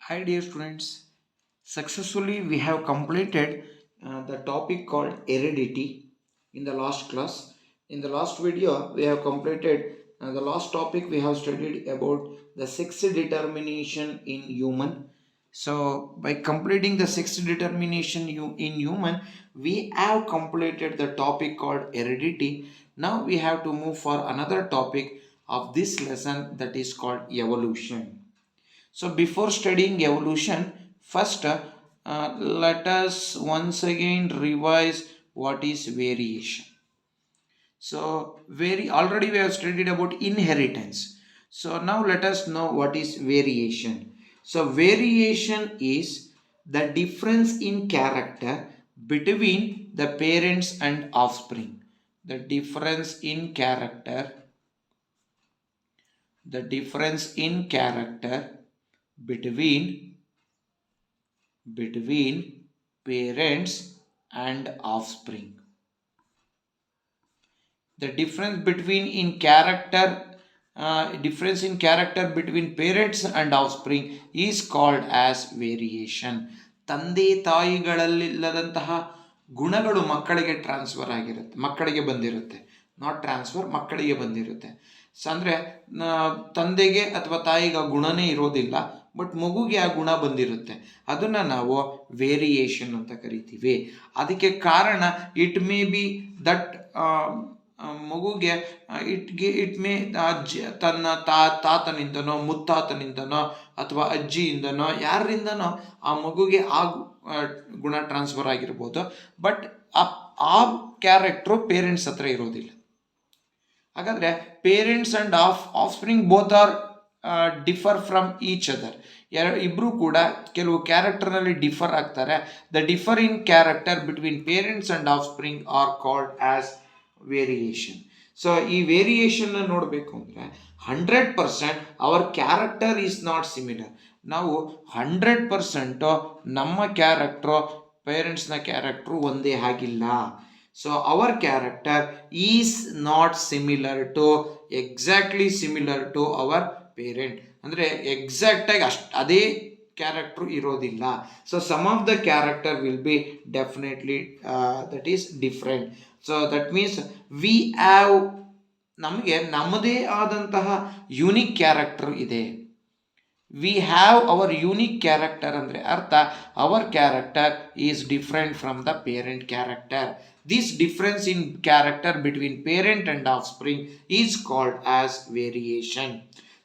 Hi dear students, successfully we have completed the topic called heredity in the last class. In the last video we have completed the last topic. We have studied about the sex determination in human. So by completing the sex determination in human, we have completed the topic called heredity. Now we have to move for another topic of this lesson, that is called evolution. So before studying evolution, first let us once again revise what is variation. So already we have studied about inheritance. So now let us know what is variation. So variation is the difference in character between the parents and offspring. The difference in character, the difference in character between parents and offspring. The difference in character between parents and offspring is called as variation. ತಂದೆ ತಾಯಿಗಳಲ್ಲಿಲ್ಲದಂತಹ ಗುಣಗಳು ಮಕ್ಕಳಿಗೆ ಬಂದಿರುತ್ತೆ. Not transfer, ಮಕ್ಕಳಿಗೆ ಬಂದಿರುತ್ತೆ. ಅಂದರೆ ತಂದೆಗೆ ಅಥವಾ ತಾಯಿಗೆ ಆ ಗುಣನೇ ಇರೋದಿಲ್ಲ, ಬಟ್ ಮಗುಗೆ ಆ ಗುಣ ಬಂದಿರುತ್ತೆ. ಅದನ್ನು ನಾವು ವೇರಿಯೇಷನ್ ಅಂತ ಕರಿತೀವಿ. ಅದಕ್ಕೆ ಕಾರಣ ಇಟ್ ಮೇ ಬಿ ದಟ್ ಮಗುಗೆ ಇಟ್ ಮೇ ತನ್ನ ತಾತನಿಂದನೋ ಮುತ್ತಾತನಿಂದನೋ ಅಥವಾ ಅಜ್ಜಿಯಿಂದನೋ ಯಾರಿಂದನೋ ಆ ಮಗುಗೆ ಆ ಗುಣ ಟ್ರಾನ್ಸ್ಫರ್ ಆಗಿರ್ಬೋದು. ಬಟ್ ಆ ಕ್ಯಾರೆಕ್ಟ್ರು ಪೇರೆಂಟ್ಸ್ ಹತ್ರ ಇರೋದಿಲ್ಲ. ಹಾಗಾದರೆ parents and offspring both are differ from each other. ಇಬ್ಬರು ಕೂಡ ಕೆಲವು ಕ್ಯಾರೆಕ್ಟರ್ನಲ್ಲಿ ಡಿಫರ್ ಆಗ್ತಾರೆ. The differ in character between parents and offspring are called as variation. So ಈ ವೇರಿಯೇಷನ್ ನೋಡಬೇಕು ಅಂದರೆ 100% our character is not similar. ನಾವು 100% ನಮ್ಮ ಕ್ಯಾರೆಕ್ಟ್ರು ಪೇರೆಂಟ್ಸ್ನ ಕ್ಯಾರೆಕ್ಟ್ರು ಒಂದೇ ಆಗಿಲ್ಲ. So our character is not exactly similar to our parent. ಅಂದರೆ ಎಕ್ಸಾಕ್ಟಾಗಿ ಅದೇ ಕ್ಯಾರೆಕ್ಟ್ರು ಇರೋದಿಲ್ಲ. So some of the character will be definitely that is different. So that means we have ನಮಗೆ ನಮ್ಮದೇ ಆದಂತಹ ಯುನಿಕ್ ಕ್ಯಾರೆಕ್ಟರ್ ಇದೆ. We have our unique character ಅಂದರೆ ಅರ್ಥ our character is different from the parent character. This difference in character between parent and offspring is called as variation.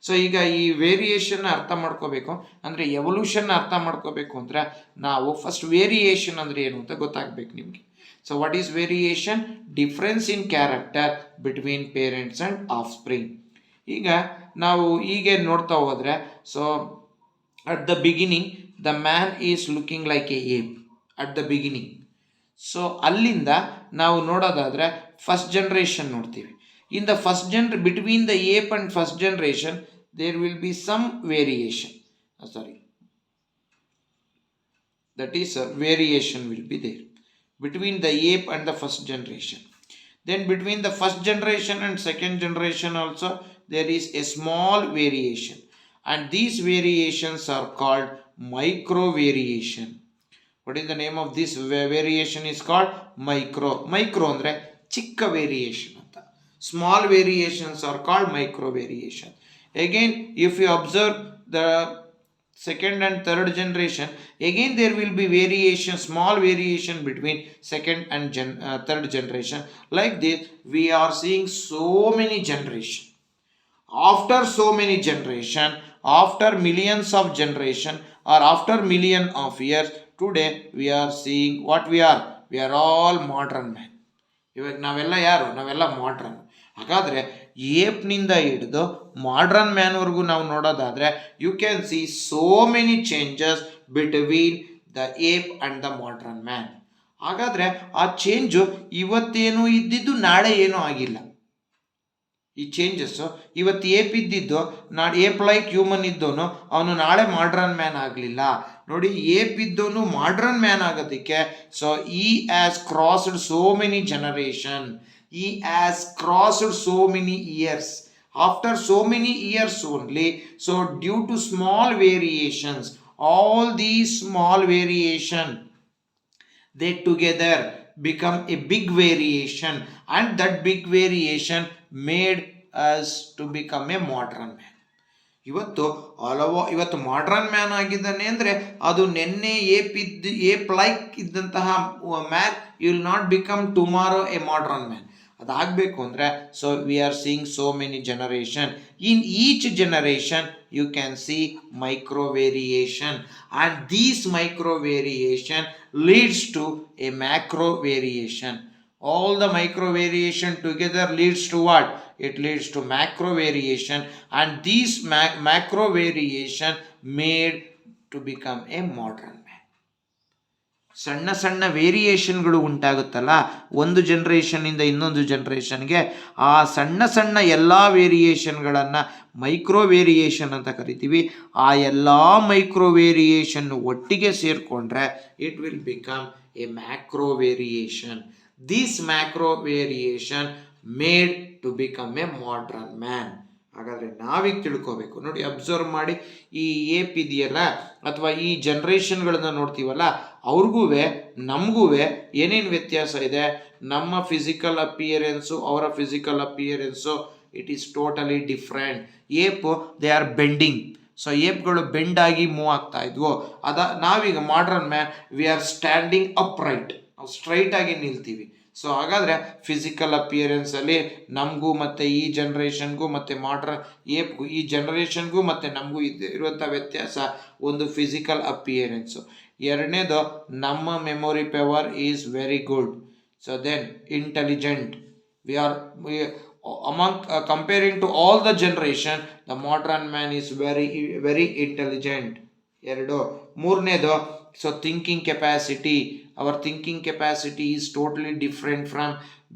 So ಈಗ ಈ ವೇರಿಯೇಷನ್ನ ಅರ್ಥ ಮಾಡ್ಕೋಬೇಕು ಅಂದರೆ ಎವಲ್ಯೂಷನ್ನ ಅರ್ಥ ಮಾಡ್ಕೋಬೇಕು ಅಂದರೆ ನಾವು ಫಸ್ಟ್ ವೇರಿಯೇಷನ್ ಅಂದರೆ ಏನು ಅಂತ ಗೊತ್ತಾಗಬೇಕು ನಿಮಗೆ. So what is variation? Difference in character between parents and offspring. ಈಗ ನಾವು ಹೀಗೆ ನೋಡ್ತಾ ಹೋದರೆ, so at the beginning the man is looking like a ape at the beginning. So ಅಲ್ಲಿಂದ ನಾವು ನೋಡೋದಾದರೆ ಫಸ್ಟ್ ಜನ್ರೇಷನ್ ನೋಡ್ತೀವಿ. In the between the ape and first generation there will be some variation. That is variation will be there between the ape and the first generation. Then between the first generation and second generation also there is a small variation, and these variations are called micro variation. What is the name of this variation? Is called micro andre chikka variation anta. Small variations are called micro variation. Again, if you observe the second and third generation, again there will be variation, small variation between second and third generation. Like this we are seeing so many generation. After so many generation, after millions of generation or after million of years, today we are seeing what we are all modern man. ಇವಾಗ ನಾವೆಲ್ಲ modern. ಹಾಗಾದರೆ ಏಪ್ನಿಂದ ಹಿಡಿದು modern ಮ್ಯಾನ್ವರೆಗೂ ನಾವು ನೋಡೋದಾದರೆ you can see so many changes between the ape and the modern man. ಹಾಗಾದರೆ ಆ change ಇವತ್ತೇನು ಇದ್ದಿದ್ದು ನಾಳೆ ಏನೂ ಆಗಿಲ್ಲ. ಈ ಚೇಂಜಸ್ಸು ಇವತ್ತು ಏಪ್ ಇದ್ದಿದ್ದು ನಾಳೆ ಏಪ್ ಲೈಕ್ ಹ್ಯೂಮನ್ ಇದ್ದವನು ಅವನು ನಾಳೆ ಮಾಡ್ರನ್ ಮ್ಯಾನ್ ಆಗಲಿಲ್ಲ. ನೋಡಿ, ಏಪ್ ಇದ್ದವನು ಮಾಡ್ರನ್ ಮ್ಯಾನ್ ಆಗೋದಕ್ಕೆ ಸೊ ಈ has crossed so many generation, ಈ has crossed so many years. After so many years only, so due to small variations all these small variation, they together become a big variation, and that big variation made us to become a modern man. ಇವತ್ತು ಇವತ್ತು modern man ಆಗಿದ್ದಾನೆ ಅಂದರೆ ಅದು ನೆನ್ನೆ ape like ಇದ್ದಂತಹ man will not become tomorrow a modern man. ಅದಾಗಬೇಕು ಅಂದರೆ so we are seeing so many generation. In each generation you can see micro variation, and these micro variation leads to a macro variation. All the micro variation together leads to what? It leads to macro variation, and these macro variation made to become a modern man. ಸಣ್ಣ ಸಣ್ಣ ವೇರಿಯೇಷನ್ಗಳು ಉಂಟಾಗುತ್ತಲ್ಲ ಒಂದು ಜನ್ರೇಷನ್ನಿಂದ ಇನ್ನೊಂದು ಜನ್ರೇಷನ್ಗೆ, ಆ ಸಣ್ಣ ಸಣ್ಣ ಎಲ್ಲ ವೇರಿಯೇಷನ್ಗಳನ್ನು micro variation ಅಂತ ಕರಿತೀವಿ. ಆ ಎಲ್ಲ ಮೈಕ್ರೋ ವೇರಿಯೇಷನ್ ಒಟ್ಟಿಗೆ ಸೇರಿಕೊಂಡ್ರೆ it will become a macro variation. This macro variation made to become a modern man. ಹಾಗಾದರೆ ನಾವೀಗ ತಿಳ್ಕೋಬೇಕು ನೋಡಿ, ಅಬ್ಸರ್ವ್ ಮಾಡಿ, ಈ ಏಪ್ ಇದೆಯಲ್ಲ ಅಥವಾ ಈ ಜನ್ರೇಷನ್ಗಳನ್ನ ನೋಡ್ತೀವಲ್ಲ, ಅವ್ರಿಗೂ ನಮಗೂ ಏನೇನು ವ್ಯತ್ಯಾಸ ಇದೆ? ನಮ್ಮ ಫಿಸಿಕಲ್ ಅಪಿಯರೆನ್ಸು ಅವರ physical appearance it is totally different. Ape they are bending. So ಏಪ್ಗಳು ಬೆಂಡ್ ಆಗಿ ಮೂವ್ ಆಗ್ತಾ ಇದ್ವು. ನಾವೀಗ modern man we are standing upright, ನಾವು ಸ್ಟ್ರೈಟ್ ಆಗಿ ನಿಲ್ತೀವಿ. ಸೊ ಹಾಗಾದರೆ ಫಿಸಿಕಲ್ ಅಪಿಯರೆನ್ಸಲ್ಲಿ ನಮಗೂ ಮತ್ತು ಈ ಜನ್ರೇಷನ್ಗೂ ಮತ್ತು ಮಾಡ್ರನ್ ಏಪ್ಗೂ, ಈ ಜನ್ರೇಷನ್ಗೂ ಮತ್ತು ನಮಗೂ ಇರುವಂಥ ವ್ಯತ್ಯಾಸ ಒಂದು ಫಿಸಿಕಲ್ ಅಪಿಯರೆನ್ಸು. ಎರಡನೇದು ನಮ್ಮ memory power is very good. So then intelligent, we are among comparing to all the generation, the modern man is very intelligent. ಎರಡು. ಮೂರನೇದು, so thinking capacity, our thinking capacity is totally different from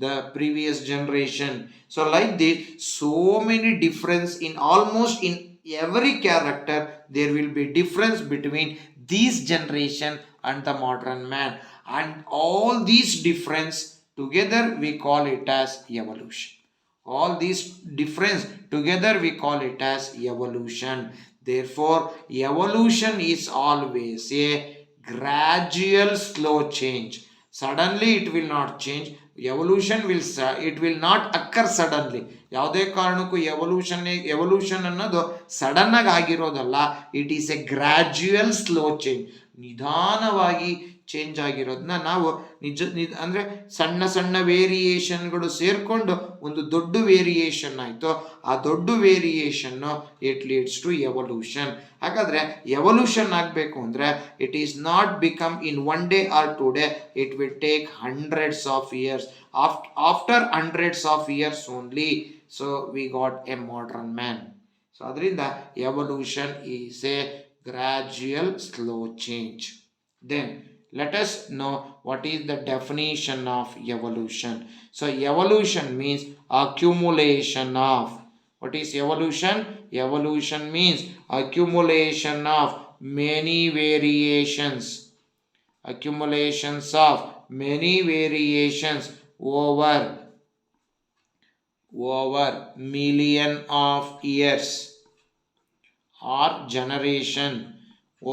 the previous generation. So like this, so many difference in almost in every character there will be difference between this generation and the modern man, and all these difference together we call it as evolution. All these difference together we call it as evolution. Therefore evolution is always a gradual slow change. Suddenly it will not change. Evolution it will not occur suddenly. ಯಾವುದೇ ಕಾರಣಕ್ಕೂ evolution ಅನ್ನೋದು sudden ಆಗಿ ಆಗಿರೋದಲ್ಲ. It is a gradual slow change. ನಿಧಾನವಾಗಿ change ಆಗಿರೋದನ್ನ ನಾವು ಅಂದರೆ ಸಣ್ಣ ಸಣ್ಣ ವೇರಿಯೇಷನ್ಗಳು ಸೇರಿಕೊಂಡು ಒಂದು ದೊಡ್ಡ ವೇರಿಯೇಷನ್ ಆಯಿತು. ಆ ದೊಡ್ಡ ವೇರಿಯೇಷನ್ನು ಇಟ್ ಲೀಡ್ಸ್ ಟು ಎವಲ್ಯೂಷನ್. ಹಾಗಾದರೆ ಎವಲ್ಯೂಷನ್ ಆಗಬೇಕು ಅಂದರೆ it is not become in one day or 2 day, it will take hundreds of years. After hundreds of years only, so we got a modern man. So ಅದರಿಂದ evolution is a gradual slow change. Then let us know what is the definition of evolution. So evolution means accumulation of. What is evolution? Evolution means accumulation of many variations. Accumulations of many variations over million of years or generation,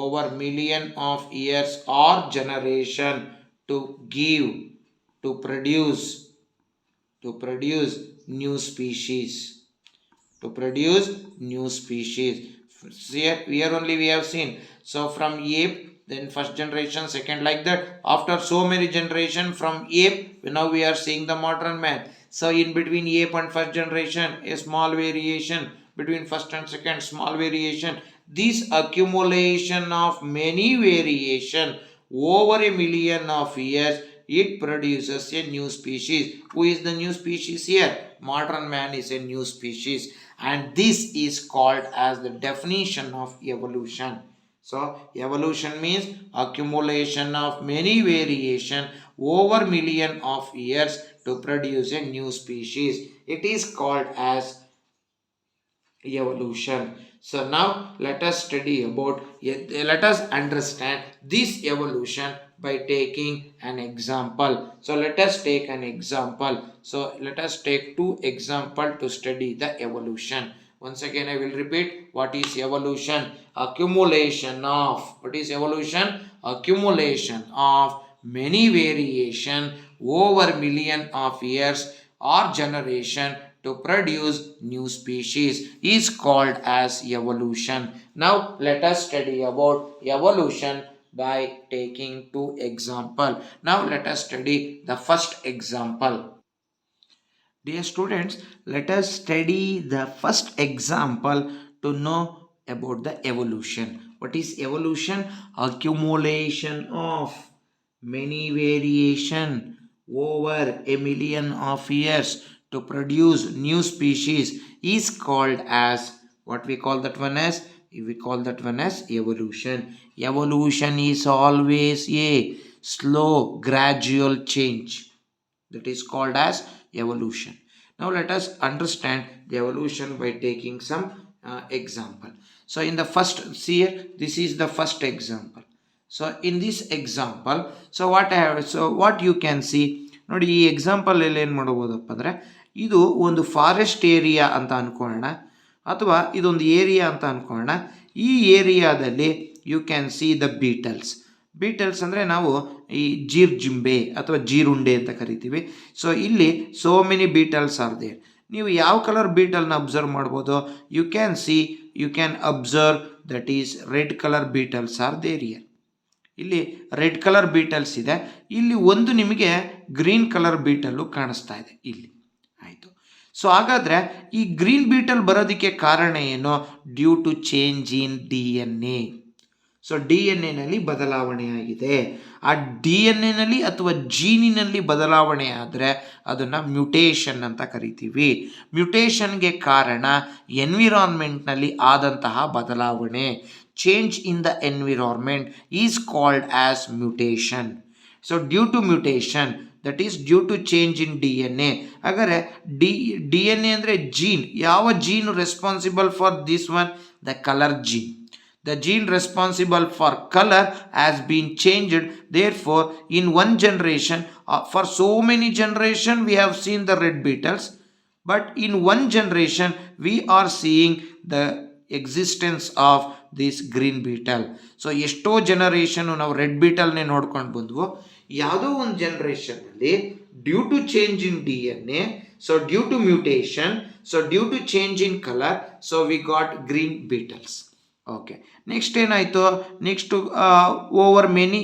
over million of years or generation, to produce new species. Here only we have seen. So from ape, then first generation, second, like that. After so many generation from ape, now we are seeing the modern man. So in between ape and first generation, a small variation. Between first and second, small variation. This accumulation of many variation over a million of years, it produces a new species. Who is the new species here? Modern man is a new species, and this is called as the definition of evolution. So evolution means accumulation of many variation over million of years to produce a new species. It is called as evolution. So now let us study about, let us understand this evolution by taking an example. So let us take an example. So let us take 2 examples to study the evolution. Once again I will repeat, what is evolution? Accumulation of, what is evolution? Accumulation of many variation over million of years or generation to produce new species is called as evolution. Now let us study about evolution by taking two example. Now let us study the first example. Dear students, let us study the first example to know about the evolution. What is evolution? Accumulation of many variation over a million of years to produce new species is called as, what we call that one as? We call that one as evolution. Evolution is always a slow, gradual change. That is called as evolution. Now let us understand the evolution by taking some example. So in the first, see here, this is the first example. So in this example, so what you can see, ನೋಡಿ ಈ example ಅಲ್ಲಿ ಏನು ಮಾಡಬಹುದಪ್ಪ ಅಂದರೆ, ಇದು ಒಂದು forest area ಅಂತ ಅನ್ಕೊಳ್ಳೋಣ, ಅಥವಾ ಇದೊಂದು ಏರಿಯಾ ಅಂತ ಅನ್ಕೊಳ್ಳೋಣ. ಈ ಏರಿಯಾದಲ್ಲಿ you can see the beetles. Beetles ಅಂದರೆ ನಾವು ಈ ಜೀರ್ಜಿಂಬೆ ಅಥವಾ ಜೀರುಂಡೆ ಅಂತ ಕರಿತೀವಿ. ಸೊ ಇಲ್ಲಿ so many beetles are there. ನೀವು ಯಾವ ಕಲರ್ ಬೀಟಲ್ನ ಅಬ್ಸರ್ವ್ ಮಾಡ್ಬೋದು? You can observe that is red colour beetles are there here. ಇಲ್ಲಿ ರೆಡ್ ಕಲರ್ ಬೀಟಲ್ಸ್ ಇದೆ. ಇಲ್ಲಿ ಒಂದು ನಿಮಗೆ ಗ್ರೀನ್ ಕಲರ್ ಬೀಟಲ್ಲು ಕಾಣಿಸ್ತಾ ಇದೆ ಇಲ್ಲಿ. ಆಯಿತು. ಸೊ ಹಾಗಾದರೆ ಈ ಗ್ರೀನ್ ಬೀಟಲ್ ಬರೋದಕ್ಕೆ ಕಾರಣ ಏನು? Due to change in DNA. So DNA ಬದಲಾವಣೆ ಆಗಿದೆ. ಆ DNA ಅಥವಾ ಜೀನಿನಲ್ಲಿ ಬದಲಾವಣೆ ಆದರೆ ಅದನ್ನು ಮ್ಯೂಟೇಷನ್ ಅಂತ ಕರಿತೀವಿ. ಮ್ಯೂಟೇಷನ್ಗೆ ಕಾರಣ ಎನ್ವಿರಾನ್ಮೆಂಟ್ನಲ್ಲಿ ಆದಂತಹ ಬದಲಾವಣೆ. Change in the environment is called as mutation. So due to mutation, that is due to change in DNA. ಹಾಗಾದರೆ DNA ಅಂದರೆ ಜೀನ್. ಯಾವ gene responsible for this one? The colour gene. The gene responsible for color has been changed. Therefore, in one generation, for so many generations, we have seen the red beetles. But in one generation, we are seeing the existence of this green beetle. So, ಎಷ್ಟೋ generation ನಾವು red ಬೀಟಲ್ನೇ ನೋಡ್ಕೊಂಡು ಬಂದ್ವು. ಯಾವುದೋ ಒಂದು ಜನರೇಷನಲ್ಲಿ due to change in DNA, so due to mutation, so due to change in color, so we got green beetles. Okay, next ಏನಾಯಿತು? Next over many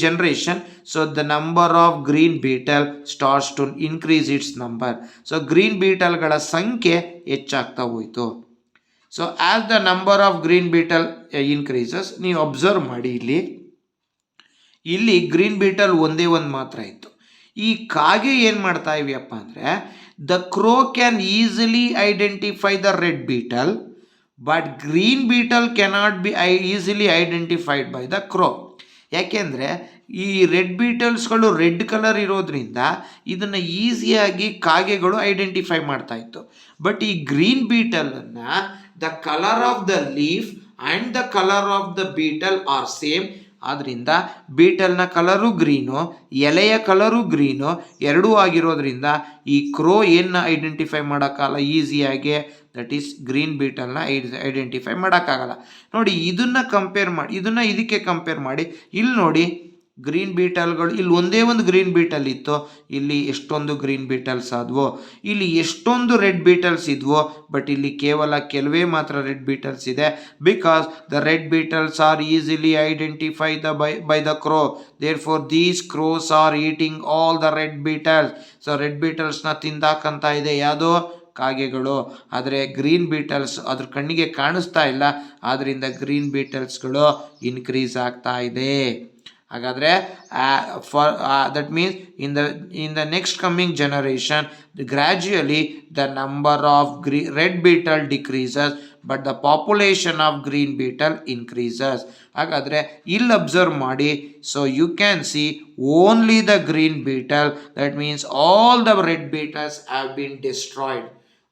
generation, so the number of green beetle starts to increase its number. So green ಬೀಟಲ್ಗಳ ಸಂಖ್ಯೆ ಹೆಚ್ಚಾಗ್ತಾ ಹೋಯಿತು. So as the number of green beetle increases, ನೀವು observe ಮಾಡಿ ಇಲ್ಲಿ green Beetal ಒಂದೇ ಒಂದು ಮಾತ್ರ ಇತ್ತು. ಈ ಕಾಗೆ ಏನು ಮಾಡ್ತಾ ಇವಿಯಪ್ಪ ಅಂದರೆ, the crow can easily identify the red beetle, but green beetle cannot be easily identified by the crow. ಯಾಕೆಂದರೆ ಈ ರೆಡ್ ಬೀಟಲ್ಸ್ಗಳು ರೆಡ್ ಕಲರ್ ಇರೋದ್ರಿಂದ ಇದನ್ನು ಈಸಿಯಾಗಿ ಕಾಗೆಗಳು ಐಡೆಂಟಿಫೈ ಮಾಡ್ತಾ ಇತ್ತು. ಬಟ್ ಈ ಗ್ರೀನ್ ಬೀಟಲನ್ನು the colour of the leaf and the colour of the beetle are same. ಆದ್ದರಿಂದ ಬೀಟಲ್ನ ಕಲರು ಗ್ರೀನು, ಎಲೆಯ ಕಲರು ಗ್ರೀನು ಎರಡೂ ಆಗಿರೋದ್ರಿಂದ ಈ ಕ್ರೋ ಏನು ಐಡೆಂಟಿಫೈ ಮಾಡೋಕ್ಕಲ್ಲ ಈಸಿಯಾಗಿ, ದಟ್ ಈಸ್ ಗ್ರೀನ್ ಬೀಟಲ್ನ ಐಡೆಂಟಿಫೈ ಮಾಡೋಕ್ಕಾಗಲ್ಲ. ನೋಡಿ ಇದನ್ನು ಕಂಪೇರ್ ಮಾಡಿ, ಇದನ್ನು ಇದಕ್ಕೆ ಕಂಪೇರ್ ಮಾಡಿ. ಇಲ್ಲಿ ನೋಡಿ ಗ್ರೀನ್ ಬೀಟಲ್ಗಳು, ಇಲ್ಲಿ ಒಂದೇ ಒಂದು ಗ್ರೀನ್ ಬೀಟಲ್ ಇತ್ತು, ಇಲ್ಲಿ ಎಷ್ಟೊಂದು ಗ್ರೀನ್ ಬೀಟಲ್ಸ್ ಆದವು. ಇಲ್ಲಿ ಎಷ್ಟೊಂದು ರೆಡ್ ಬೀಟಲ್ಸ್ ಇದ್ವು, ಬಟ್ ಇಲ್ಲಿ ಕೇವಲ ಕೆಲವೇ ಮಾತ್ರ ರೆಡ್ ಬೀಟಲ್ಸ್ ಇದೆ. Because the red beetles are easily identify by the crow. Therefore these crows are eating all the red beetles. So red ಬೀಟಲ್ಸ್ನ ತಿಂದಾಕಂತ ಇದೆ ಯಾವುದೋ ಕಾಗೆಗಳು. ಆದರೆ ಗ್ರೀನ್ ಬೀಟಲ್ಸ್ ಅದ್ರ ಕಣ್ಣಿಗೆ ಕಾಣಿಸ್ತಾ ಇಲ್ಲ, ಆದ್ದರಿಂದ ಗ್ರೀನ್ ಬೀಟಲ್ಸ್ಗಳು ಇನ್ಕ್ರೀಸ್ ಆಗ್ತಾ ಇದೆ. ಹಾಗಾದರೆ that means in the next coming generation gradually the number of red beetle decreases, but the population of green beetle increases. ಹಾಗಾದರೆ ಇಲ್ಲಿ ಅಬ್ಸರ್ವ್ ಮಾಡಿ, so you can see only the green beetle, that means all the red beetles have been destroyed.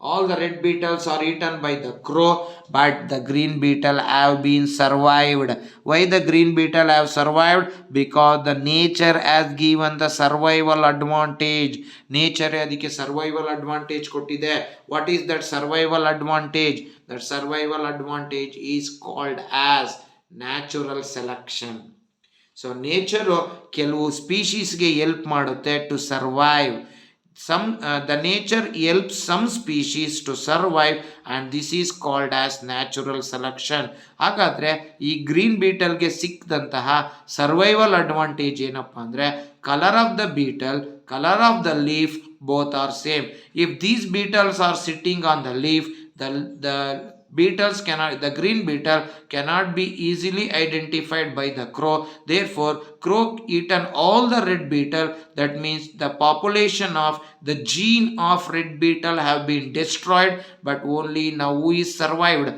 All the red beetles are eaten by the crow, but the green beetle have been survived. Why the green beetle have survived? Because the nature has given the survival advantage. Nature ಅದಕ್ಕೆ survival advantage ಕೊಟ್ಟಿದೆ. What is that survival advantage? That survival advantage is called as natural selection. So nature ಕೆಲವು ಸ್ಪೀಶೀಸ್ಗೆ help ಮಾಡುತ್ತೆ to survive. The nature helps some species to survive, and this is called as natural selection. ಹಾಗಾದರೆ ಈ green ಬೀಟಲ್ಗೆ ಸಿಕ್ಕಿದಂತಹ survival advantage ಏನಪ್ಪ ಅಂದರೆ, colour of the beetle, colour of the leaf both are same. If these beetles are sitting on the leaf, the green beetle cannot be easily identified by the crow. Therefore, crow eaten all the red beetle. That means the population of the gene of red beetle have been destroyed, but only now who is survived?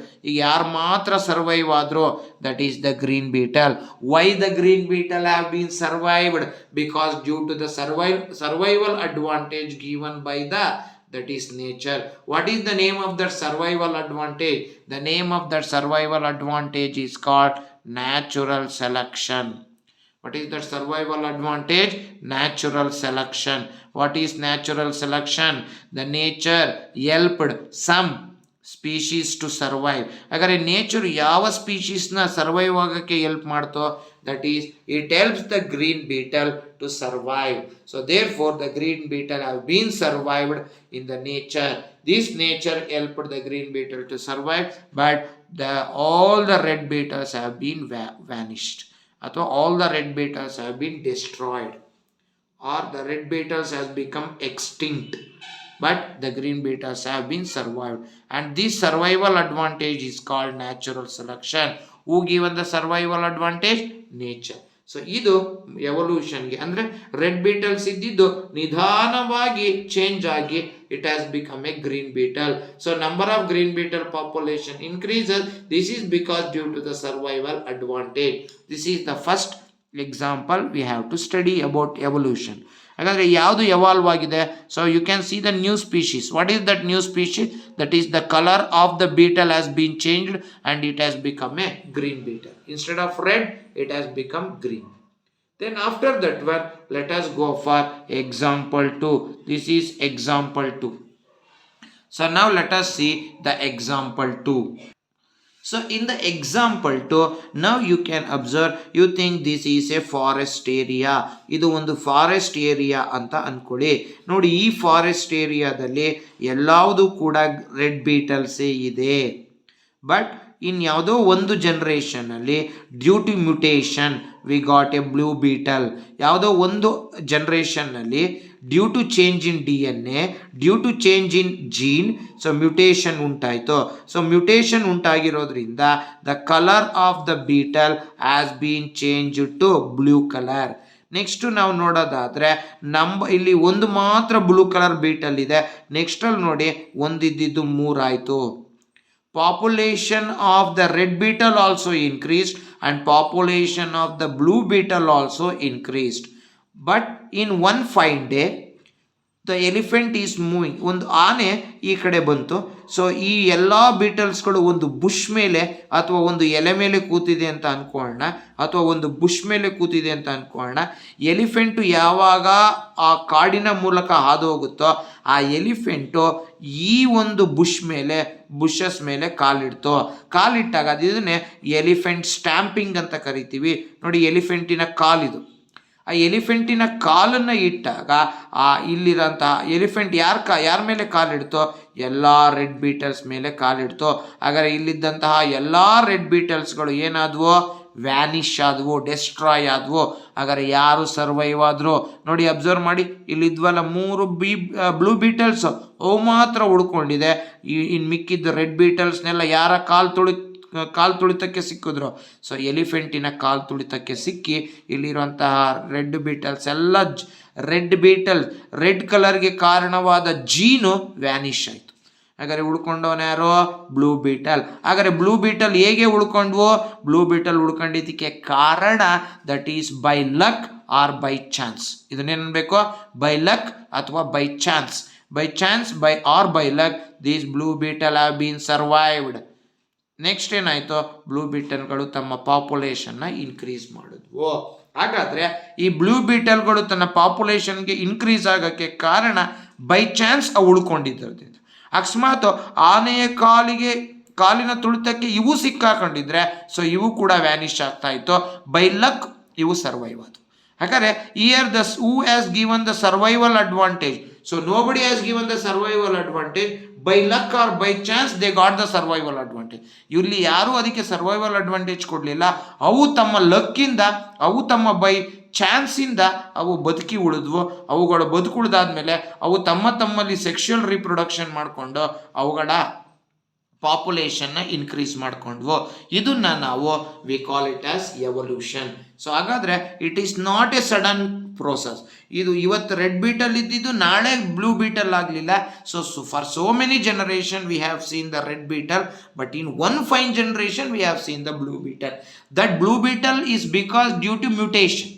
ಯಾರು ಮಾತ್ರ survive ಆದ್ರು? That is the green beetle. Why the green beetle have been survived? Because due to the survival advantage given by that is nature. What is the name of that survival advantage? The name of that survival advantage is called natural selection. What is that survival advantage? Natural selection. What is natural selection? The nature helped some species to survive. ಹಾಗಾದರೆ nature ಯಾವ ಸ್ಪೀಶೀಸ್ನ survive ಆಗೋಕ್ಕೆ help ಮಾಡ್ತೋ? That is it helps the green beetle to survive. So therefore the green beetle have been survived in the nature. This nature helped the green beetle to survive, but all the red beetles have been vanished, ಅಥವಾ all the red beetles have been destroyed, or the red beetles has become extinct, but the green beetles have been survived. And this survival advantage is called natural selection. Who given the survival advantage? Nature. So ಇದು ಎವಲ್ಯೂಷನ್ಗೆ ಅಂದರೆ red beetles ಇದ್ದಿದ್ದು ನಿಧಾನವಾಗಿ change ಆಗಿ it has become a green beetle. So number of green beetle population increases. This is because due to the survival advantage. This is the first example we have to study about evolution. ಹಾಗಾದರೆ ಯಾವುದು evolve ಆಗಿದೆ? So you can see the new species. What is that new species? That is the colour of the beetle has bean changed and it has become a green beetle. Instead of red, it has become green. Then after that one, let us go for example 2. This is example 2. So now let us see the example 2. So in the example 2, now you can observe, you think this is a forest area. ಇದು ಒಂದು forest area ಅಂತ ಅನ್ಕೊಳ್ಳಿ. ನೋಡಿ, ಈ forest ಏರಿಯಾದಲ್ಲಿ ಎಲ್ಲಾವುದು ಕೂಡ red ಬೀಟಲ್ಸೇ ಇದೆ. But in ಯಾವುದೋ ಒಂದು ಜನ್ರೇಷನಲ್ಲಿ due to mutation we got a blue beetle. ಯಾವುದೋ ಒಂದು ಜನ್ರೇಷನ್ನಲ್ಲಿ due to change in DNA, due to change in gene, so mutation ಉಂಟಾಯಿತು. ಸೊ ಮ್ಯುಟೇಷನ್ ಉಂಟಾಗಿರೋದ್ರಿಂದ the colour of the beetle has been change to blue colour. Next ನಾವು ನೋಡೋದಾದರೆ ಇಲ್ಲಿ ಒಂದು ಮಾತ್ರ ಬ್ಲೂ ಕಲರ್ ಬೀಟಲ್ ಇದೆ. ನೆಕ್ಸ್ಟಲ್ಲಿ ನೋಡಿ, ಒಂದಿದ್ದು 3 ಆಯಿತು. Population of the red beetle also increased and population of the blue beetle also increased. But in one fine day, the elephant is moving. ಒಂದು ಆನೆ ಈ ಕಡೆ ಬಂತು. ಸೊ ಈ ಎಲ್ಲ ಬೀಟಲ್ಸ್ಗಳು ಒಂದು ಬುಷ್ ಮೇಲೆ ಅಥವಾ ಒಂದು ಎಲೆ ಮೇಲೆ ಕೂತಿದೆ ಅಂತ ಅಂದ್ಕೊಳ್ಳೋಣ, ಅಥವಾ ಒಂದು ಬುಷ್ ಮೇಲೆ ಕೂತಿದೆ ಅಂತ ಅಂದ್ಕೊಳ್ಳೋಣ. ಎಲಿಫೆಂಟು ಯಾವಾಗ ಆ ಕಾಡಿನ ಮೂಲಕ ಹಾದು ಹೋಗುತ್ತೋ ಆ ಎಲಿಫೆಂಟು ಈ ಒಂದು ಬುಷಸ್ ಮೇಲೆ ಕಾಲಿಟ್ಟಾಗ ಅದನ್ನೇ ಎಲಿಫೆಂಟ್ ಸ್ಟ್ಯಾಂಪಿಂಗ್ ಅಂತ ಕರಿತೀವಿ. ನೋಡಿ, ಎಲಿಫೆಂಟಿನ ಕಾಲಿದು. ಆ ಎಲಿಫೆಂಟಿನ ಕಾಲನ್ನು ಇಟ್ಟಾಗ ಇಲ್ಲಿರೋಂತಹ ಎಲಿಫೆಂಟ್ ಯಾರ ಮೇಲೆ ಕಾಲಿಡ್ತೋ? ಎಲ್ಲ ರೆಡ್ ಬೀಟಲ್ಸ್ ಮೇಲೆ ಕಾಲಿಡ್ತೋ. ಹಾಗಾದರೆ ಇಲ್ಲಿದ್ದಂತಹ ಎಲ್ಲ ರೆಡ್ ಬೀಟಲ್ಸ್ಗಳು ಏನಾದವು? ವ್ಯಾನಿಷ್ ಆದವು, ಡೆಸ್ಟ್ರಾಯ್ ಆದವು. ಹಾಗಾದರೆ ಯಾರು ಸರ್ವೈವ್ ಆದರು? ನೋಡಿ, ಅಬ್ಸರ್ವ್ ಮಾಡಿ, ಇಲ್ಲಿದ್ವಲ್ಲ 3 ಬ್ಲೂ ಬೀಟಲ್ಸ್, ಅವು ಮಾತ್ರ ಉಳ್ಕೊಂಡಿದೆ. ಇನ್ನು ಮಿಕ್ಕಿದ್ದು ರೆಡ್ ಬೀಟಲ್ಸ್ನೆಲ್ಲ ಯಾರ ಕಾಲು ತುಳಿತಕ್ಕೆ ಸಿಕ್ಕಿದ್ರು? ಸೊ ಎಲಿಫೆಂಟಿನ ಕಾಲು ತುಳಿತಕ್ಕೆ ಸಿಕ್ಕಿ ಇಲ್ಲಿರುವಂತಹ ರೆಡ್ ಬೀಟಲ್ಸ್ ಎಲ್ಲ ರೆಡ್ ಕಲರ್ಗೆ ಕಾರಣವಾದ ಜೀನು ವ್ಯಾನಿಷ್ ಆಯಿತು. ಹಾಗಾದರೆ ಉಳ್ಕೊಂಡವನು ಯಾರೋ? Blue beetle. ಹಾಗಾದರೆ ಬ್ಲೂ ಬೀಟಲ್ ಹೇಗೆ ಉಳ್ಕೊಂಡ್ವು? ಬ್ಲೂ ಬೀಟಲ್ ಉಳ್ಕೊಂಡಿದ್ದಕ್ಕೆ ಕಾರಣ that is by luck or by chance. ಇದನ್ನೇನಬೇಕು? ಬೈ ಲಕ್ ಅಥವಾ by chance. By chance, by or by luck, these blue beetle have been survived. Next ಏನಾಯ್ತು, ಬ್ಲೂ ಬೀಟಲ್ಗಳು ತಮ್ಮ ಪಾಪ್ಯುಲೇಷನ್ನ increase ಮಾಡಿದ್ವು. ಹಾಗಾದ್ರೆ ಈ ಬ್ಲೂ ಬೀಟಲ್ಗಳು ತನ್ನ ಪಾಪ್ಯುಲೇಷನ್ಗೆ ಇನ್ಕ್ರೀಸ್ ಆಗೋಕ್ಕೆ ಕಾರಣ ಬೈ ಚಾನ್ಸ್ ಅವು ಉಳ್ಕೊಂಡಿದ್ದರಿಂದ. ಅಕಸ್ಮಾತ್ ಆನೆಯ ಕಾಲಿನ ತುಳಿತಕ್ಕೆ ಇವು ಸಿಕ್ಕಾಕೊಂಡಿದ್ರೆ ಸೊ ಇವು ಕೂಡ ವ್ಯಾನಿಷ್ ಆಗ್ತಾ ಇತ್ತು. ಬೈ ಲಕ್ ಇವು ಸರ್ವೈವ್ ಆದವು. ಹಾಗಾದ್ರೆ here who has given the survival advantage? So nobody has given the survival advantage. By luck or by chance they got the survival advantage. ಇಲ್ಲಿ ಯಾರೂ ಅದಕ್ಕೆ ಸರ್ವೈವಲ್ ಅಡ್ವಾಂಟೇಜ್ ಕೊಡಲಿಲ್ಲ. ಅವು ತಮ್ಮ ಲಕ್ಕಿಂದ, ಅವು ತಮ್ಮ ಬೈ ಚಾನ್ಸಿಂದ ಅವು ಬದುಕಿ ಉಳಿದ್ವು. ಅವುಗಳು ಬದುಕುಳಿದಾದ್ಮೇಲೆ ಅವು ತಮ್ಮಲ್ಲಿ ಸೆಕ್ಷುವಲ್ ರಿಪ್ರೊಡಕ್ಷನ್ ಮಾಡಿಕೊಂಡು ಅವುಗಳ ಪಾಪ್ಯುಲೇಷನ್ನ ಇನ್ಕ್ರೀಸ್ ಮಾಡಿಕೊಂಡ್ವು. ಇದನ್ನ ನಾವು we call it as evolution. So ಹಾಗಾದರೆ it is not a sudden process. ಇದು ಇವತ್ತು ರೆಡ್ ಬೀಟಲ್ ಇದ್ದಿದ್ದು ನಾಳೆ ಬ್ಲೂ ಬೀಟಲ್ ಆಗಲಿಲ್ಲ. So for so many generation we have seen the red beetle, but in one fine generation we have seen the blue beetle. That blue beetle is because due to mutation.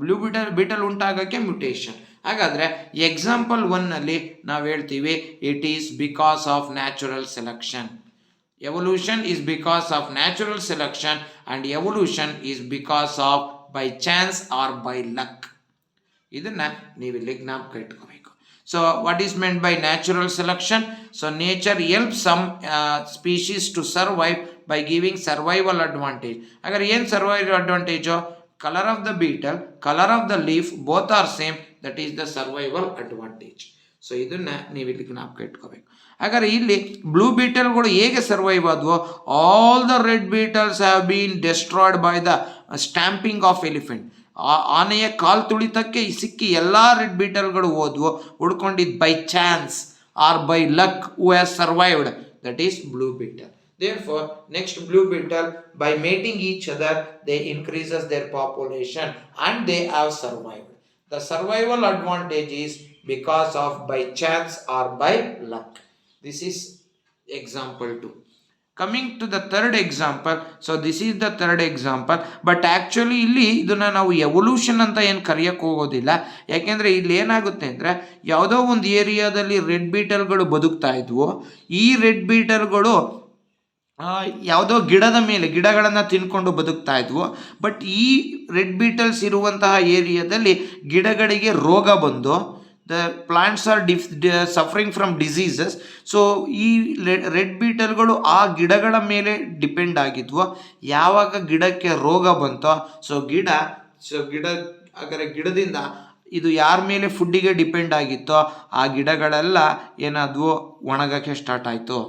Blue beetle ಉಂಟಾಗೋಕ್ಕೆ mutation. ಹಾಗಾದರೆ example 1ನಲ್ಲಿ ನಾವು ಹೇಳ್ತೀವಿ it is because of natural selection. Evolution is because of natural selection and evolution is because of by chance or by luck. ಇದನ್ನು ನೀವಿಲ್ಲಿ ಜ್ಞಾಪಕ ಇಟ್ಕೋಬೇಕು. So what is meant by natural selection? So nature help some species to survive by giving survival advantage. ಹಾಗಾದ್ರೆ ಏನು survival advantage? Colour of the beetle, colour of the leaf, both are same. That is the survival advantage. So ಇದನ್ನು ನೀವಿಲ್ಲಿ ಜ್ಞಾಪಕ ಇಟ್ಕೋಬೇಕು. ಹಾಗಾದ್ರೆ ಇಲ್ಲಿ blue ಬೀಟಲ್ಗಳು ಹೇಗೆ survive ಆದವು? All the red beetles have been destroyed by the stamping of elephant. ಆನೆಯ ಕಾಲು ತುಳಿತಕ್ಕೆ ಸಿಕ್ಕಿ ಎಲ್ಲ ರೆಡ್ ಬೀಟಲ್ಗಳು ಹೋದ್ವು. ಉಳ್ಕೊಂಡಿದ್ದು by chance or by luck who has survived, that is blue beetle. Therefore, next blue beetle, by mating each other, they increases their population and they have survived. The survival advantage is because of by chance or by luck. This is example 2. Coming to the third example, so this is the third example, but actually ಇಲ್ಲಿ ಇದನ್ನು ನಾವು evolution ಅಂತ ಏನು ಕರೆಯೋಕ್ಕೆ ಹೋಗೋದಿಲ್ಲ. ಯಾಕೆಂದರೆ ಇಲ್ಲಿ ಏನಾಗುತ್ತೆ ಅಂದರೆ, ಯಾವುದೋ ಒಂದು ಏರಿಯಾದಲ್ಲಿ ರೆಡ್ ಬೀಟಲ್ಗಳು ಬದುಕ್ತಾ ಇದ್ವು. ಈ ರೆಡ್ ಬೀಟಲ್ಗಳು ಯಾವುದೋ ಗಿಡಗಳನ್ನು ತಿನ್ಕೊಂಡು ಬದುಕ್ತಾ ಇದ್ವು. ಬಟ್ ಈ ರೆಡ್ ಬೀಟಲ್ಸ್ ಇರುವಂತಹ ಏರಿಯಾದಲ್ಲಿ ಗಿಡಗಳಿಗೆ ರೋಗ ಬಂದು the plants are suffering from diseases. So ಈ ರೆಡ್ ಬೀಟಲ್ಗಳು ಆ ಗಿಡಗಳ ಮೇಲೆ ಡಿಪೆಂಡ್ ಆಗಿದ್ವು. ಯಾವಾಗ ಗಿಡಕ್ಕೆ ರೋಗ ಬಂತೋ ಸೊ ಹಾಗಾದರೆ ಗಿಡದಿಂದ ಇದು ಯಾರ ಮೇಲೆ ಫುಡ್ಡಿಗೆ ಡಿಪೆಂಡ್ ಆಗಿತ್ತೋ ಆ ಗಿಡಗಳೆಲ್ಲ ಏನಾದವು, ಒಣಗೋಕ್ಕೆ ಸ್ಟಾರ್ಟ್ ಆಯಿತು.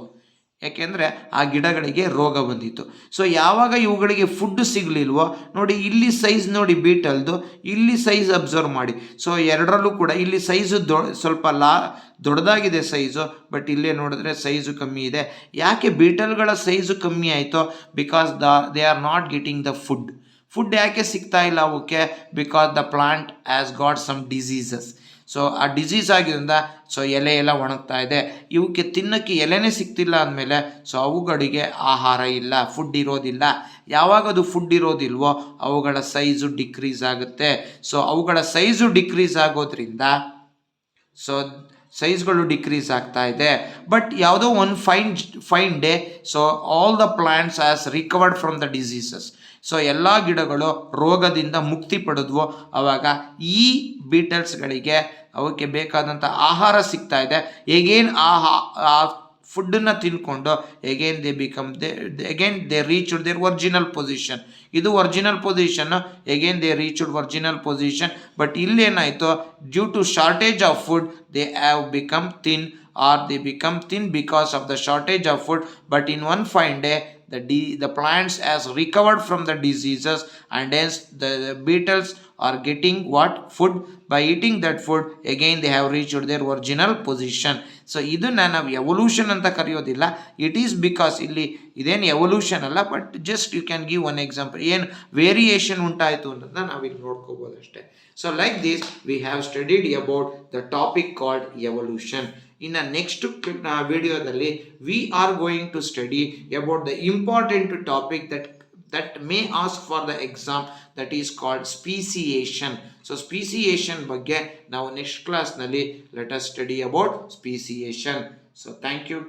ಯಾಕೆಂದರೆ ಆ ಗಿಡಗಳಿಗೆ ರೋಗ ಬಂದಿತ್ತು. ಸೊ ಯಾವಾಗ ಇವುಗಳಿಗೆ ಫುಡ್ ಸಿಗಲಿಲ್ವೋ, ನೋಡಿ ಇಲ್ಲಿ ಸೈಜ್ ನೋಡಿ ಬೀಟಲ್ದು, ಇಲ್ಲಿ ಸೈಜ್ ಅಬ್ಸರ್ವ್ ಮಾಡಿ. ಸೊ ಎರಡರಲ್ಲೂ ಕೂಡ ಇಲ್ಲಿ ಸೈಜು ಸ್ವಲ್ಪ ದೊಡ್ಡದಾಗಿದೆ ಸೈಜು, ಬಟ್ ಇಲ್ಲೇ ನೋಡಿದ್ರೆ ಸೈಜು ಕಮ್ಮಿ ಇದೆ. ಯಾಕೆ ಬೀಟಲ್ಗಳ ಸೈಜು ಕಮ್ಮಿ ಆಯಿತು? Because they are not getting the food ಯಾಕೆ ಸಿಗ್ತಾ ಇಲ್ಲ ಅವಕ್ಕೆ? Because the plant has got some diseases. So ಆ ಡಿಸೀಸ್ ಆಗಿದ್ದರಿಂದ ಸೊ ಎಲೆ ಎಲ್ಲ ಒಣಗ್ತಾ ಇದೆ. ಇವಕ್ಕೆ ತಿನ್ನೋಕ್ಕೆ ಎಲೆನೇ ಸಿಗ್ತಿಲ್ಲ ಅಂದಮೇಲೆ ಸೊ ಅವುಗಳಿಗೆ ಆಹಾರ ಇಲ್ಲ, ಫುಡ್ ಇರೋದಿಲ್ಲ. ಯಾವಾಗ ಅದು ಫುಡ್ ಇರೋದಿಲ್ವೋ ಅವುಗಳ ಸೈಜು ಡಿಕ್ರೀಸ್ ಆಗುತ್ತೆ. ಸೊ ಅವುಗಳ ಸೈಜು ಡಿಕ್ರೀಸ್ ಆಗೋದ್ರಿಂದ ಸೊ ಸೈಜ್ಗಳು ಡಿಕ್ರೀಸ್ ಆಗ್ತಾ ಇದೆ. ಬಟ್ ಯಾವುದೋ ಒಂದು fine day so all the plants has recovered from the diseases. So ಎಲ್ಲ ಗಿಡಗಳು ರೋಗದಿಂದ ಮುಕ್ತಿ ಪಡೆದ್ವು. ಆವಾಗ ಈ ಬೀಟಲ್ಸ್ಗಳಿಗೆ ಅವಕ್ಕೆ ಬೇಕಾದಂಥ ಆಹಾರ ಸಿಗ್ತಾ ಇದೆ. ಎಗೇನ್ ಆ ಫುಡ್ಡನ್ನು ತಿನ್ಕೊಂಡು again they reached their original position. ಇದು ಒರಿಜಿನಲ್ ಪೊಸಿಷನ್ನು, again they reached original position. But ಇಲ್ಲೇನಾಯಿತು, due to shortage of food they have become thin or they become thin because of the shortage of food. But in one fine day the plants has recovered from the diseases and hence the beetles are getting what? Food. By eating that food again they have reached their original position. So ಇದನ್ನು ನಾವು evolution ಅಂತ ಕರೆಯೋದಿಲ್ಲ. It is because ಇಲ್ಲಿ ಇದೇನು evolution ಅಲ್ಲ, but just you can give one example. ಏನು variation ಉಂಟಾಯಿತು ಅನ್ನೋದನ್ನ ನಾವಿಲ್ಲಿ ನೋಡ್ಕೋಬೋದು ಅಷ್ಟೇ. So like this we have studied about the topic called evolution. ಇನ್ನು ನೆಕ್ಸ್ಟ್ ವಿಡಿಯೋದಲ್ಲಿ we are going to study about the important topic that that may ask for the exam, that is called speciation. So speciation ಬಗ್ಗೆ ನಾವು next class ನಲ್ಲಿ let us study about speciation. So thank you.